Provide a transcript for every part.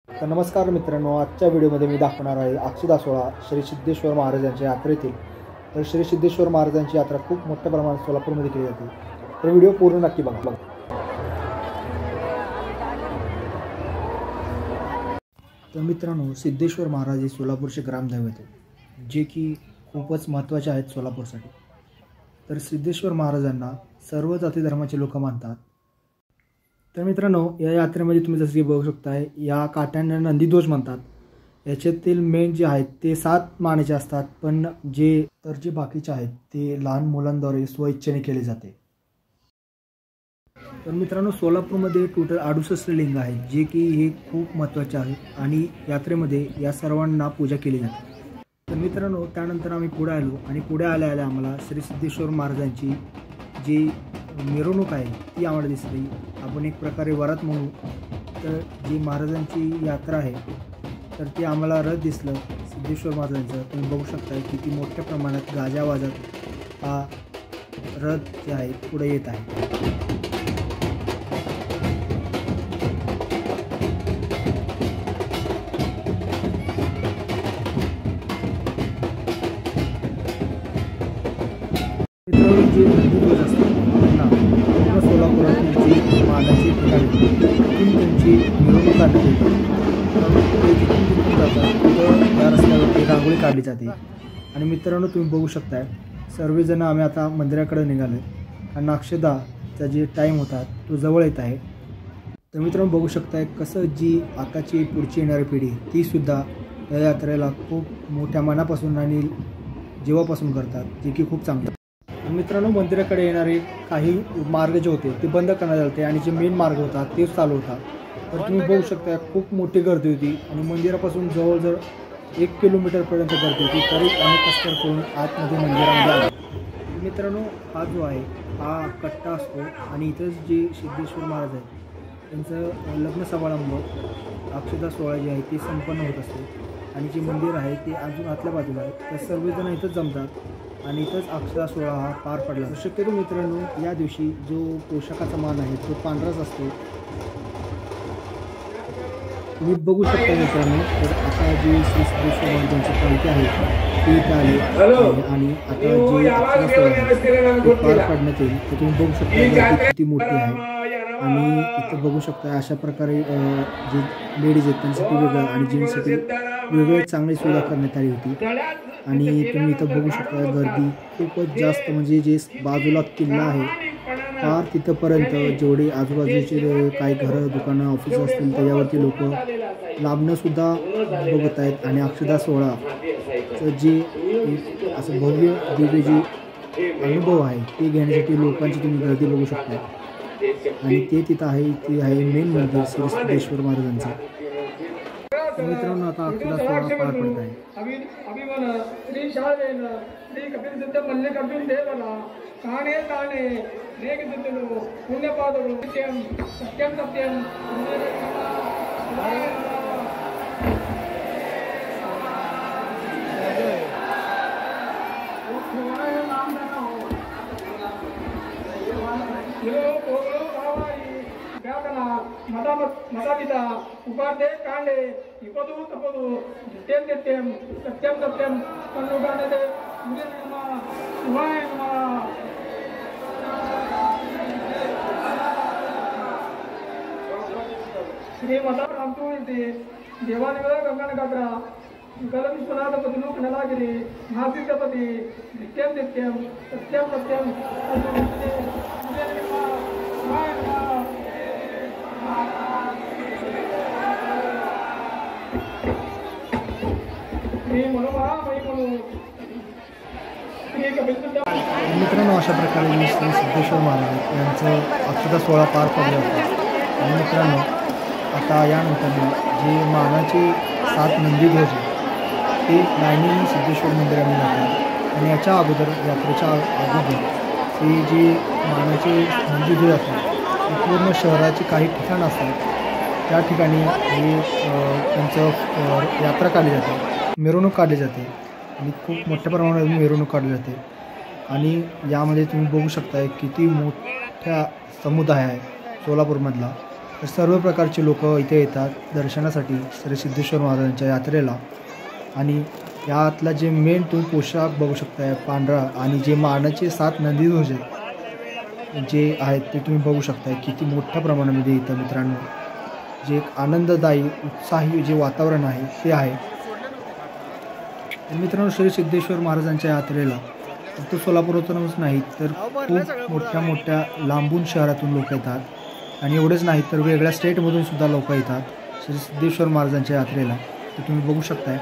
तर नमस्कार मित्रांनो, आजच्या व्हिडिओमध्ये मी दाखवणार आहे अक्षदा सोहळा श्री सिद्धेश्वर महाराजांच्या यात्रेतील. तर श्री सिद्धेश्वर महाराजांची यात्रा खूप मोठ्या प्रमाणात सोलापूरमध्ये केली जाते. तर व्हिडिओ पूर्ण नक्की बघा. तर मित्रांनो, सिद्धेश्वर महाराज हे सोलापूरचे ग्रामदैवत आहेत, जे की खूपच महत्त्वाचे आहेत सोलापूरसाठी. तर सिद्धेश्वर महाराजांना सर्व जाती धर्माचे लोक मानतात. तर मित्रांनो, या यात्रेमध्ये तुम्ही जसे की बघू शकताय, या काट्यांना नंदीध्वज म्हणतात. याच्यातील मेन जे आहेत ते 7 मानेचे असतात, पण जे बाकीचे आहेत ते लहान मुलांद्वारे स्वइच्छेने केले जाते. तर मित्रांनो, सोलापूरमध्ये टोटल 68 लिंग आहेत, जे की हे खूप महत्त्वाचे आहेत आणि यात्रेमध्ये या सर्वांना पूजा केली जाते. तर मित्रांनो, त्यानंतर आम्ही पुढे आलो आणि पुढे आल्या आम्हाला श्री सिद्धेश्वर महाराजांची जी मिरवणूक आहे ती आम्हाला दिसली. आपण एक प्रकारे वरात म्हणू. तर जी महाराजांची यात्रा आहे तर ते आम्हाला रथ दिसलं सिद्धेश्वर महाराजांचं. तुम्ही बघू शकता किती मोठ्या प्रमाणात गाजा वाजत हा रथ जे आहे पुढे येत आहे. जे नंदीध्वज असतात त्यांना पूर्ण सोलापुरातील जी मानाची ठिकाणी तिथून त्यांची मिरवणूक काढण्यात येते. ते जिथून जातात तिथं या रस्त्यावरती रांगोळी काढली जाते. आणि मित्रांनो, तुम्ही बघू शकताय सर्वजण आम्ही आता मंदिराकडे निघालो कारण अक्षदाचा जे टाईम होता तो जवळ येत आहे. तर मित्रांनो, बघू शकताय कसं जी आताची पुढची येणारी पिढी तीसुद्धा या यात्रेला खूप मोठ्या मनापासून आणि जीवापासून करतात, जे की खूप चांगलं. मित्रांनो, मंदिराकडे येणारे काही मार्ग जे होते ते बंद करण्यात आले आणि जे मेन मार्ग होता तेच चालू होता. तर तुम्ही बघू शकता खूप मोठी गर्दी होती आणि मंदिरापासून जवळजवळ 1 किलोमीटरपर्यंत गर्दी होती. तरी आम्ही कष्ट करून आतमध्ये मंदिरामध्ये आलो. मित्रांनो, हा जो आहे हा कट्टा असतो आणि इथंच जे सिद्धेश्वर महाराज आहेत त्यांचं लग्न समारंभ अक्षदा सोहळा जे आहे ते संपन्न होत असते. आणि जे मंदिर आहे ते अजून आतल्या बाजूला आहे. तर सर्वजण इथंच जमतात आणि इथंच अक्षदा सोहळा हा पार पडला. शक्यतो मित्रांनो, या दिवशी जो पोशाखाचा मान आहे तो पांढराच असतो. तुम्ही बघू शकता मित्रांनो, तर आता जी श्री सिद्धेश्वर महाराजांची पालखी आहे ती इथं आली आणि आता जे अक्षदा सोहळा आहे तो पार पडण्यात येईल. तर तुम्ही बघू शकता किती मोठी आहे. आणि इथं बघू शकता अशा प्रकारे जे लेडीज आहेत त्यांसाठी वेगळं आणि जेंट्ससाठी वेगळं चांगली सुविधा करण्यात आली होती. आणि तुम्ही इथं बघू शकता गर्दी खूपच जास्त, म्हणजे जे बाजूला किल्ला आहे फार तिथंपर्यंत जेवढे आजूबाजूचे काही घरं दुकानं ऑफिस असतील त्याच्यावरती लोक लांबणंसुद्धा बघत आहेत. आणि अक्षदा सोहळाचं जे असं भव्य दिव्य जे अनुभव आहे ते घेण्यासाठी लोकांची तुम्ही गर्दी बघू शकता. आणि ते तिथं आहे, ते आहे मेन मंदिर श्री सिद्धेश्वर महाराजांचं. तर मित्रांनो, आता अक्षदा सोहळा पार पडत आहे. मदापिता उपाध्ये कांडे इपदू तपदू नित्यं नित्यं सत्यं सत्यं तन्नुगानते मुनिर्मा शिवाय नमः. श्री मदा रामतू इथे देवानिवला गंगानगात्रा गलम विश्वनाथ पदलूक नलागिरी महासिद्धपती नित्यं नित्यं सत्यं सत्यं तन्नुगानते मुनिर्मा शिवाय नमः. मित्रांनो, अशा प्रकारे श्री सिद्धेश्वर महाराज यांचं अक्षदा सोहळा पार पडला होता. आणि मित्रांनो, आता यानंतर जे मानाचे 7 नंदीध्वज ते लाईनीने सिद्धेश्वर मंदिरामध्ये जातात. आणि याच्या अगोदर यात्रेच्या अगोदर ते जे मानाचे नंदीध्वज असतात ते पूर्ण शहराची काही ठिकाणं असतात त्या ठिकाणी हे त्यांचं यात्रा काढली जाते, मिरवणूक काढली जाते आणि खूप मोठ्या प्रमाणात मिरवणूक काढली जाते. आणि यामध्ये तुम्ही बघू शकता किती मोठ्या समुदाय आहे सोलापूरमधला. तर सर्व प्रकारचे लोक इथे येतात दर्शनासाठी श्री सिद्धेश्वर महाराजांच्या यात्रेला. आणि यातला जे मेन तुम्ही पोशाख बघू शकताय पांढरा, आणि जे मानाचे 7 नंदीध्वज जे आहेत ते तुम्ही बघू शकताय किती मोठ्या प्रमाणामध्ये इथं मित्रांनो. जे एक आनंददायी उत्साही जे वातावरण आहे ते आहे. तर मित्रांनो श्री सिद्धेश्वर महाराजांच्या यात्रेला फक्त सोलापूरतूनच नाही तर खूप मोठ्या लांबून शहरातून लोक येतात. आणि एवढंच नाही तर वेगळ्या स्टेटमधून सुद्धा लोक येतात श्री सिद्धेश्वर महाराजांच्या यात्रेला. तर तुम्ही बघू शकताय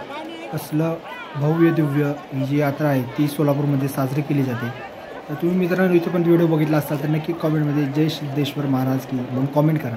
कसलं भव्य दिव्य ही जी यात्रा आहे ती सोलापूरमध्ये साजरी केली जाते. तर तुम्ही मित्रांनो इथे पण व्हिडिओ बघितला असाल तर नक्की कॉमेंटमध्ये जय सिद्धेश्वर महाराज की म्हणून कॉमेंट करा.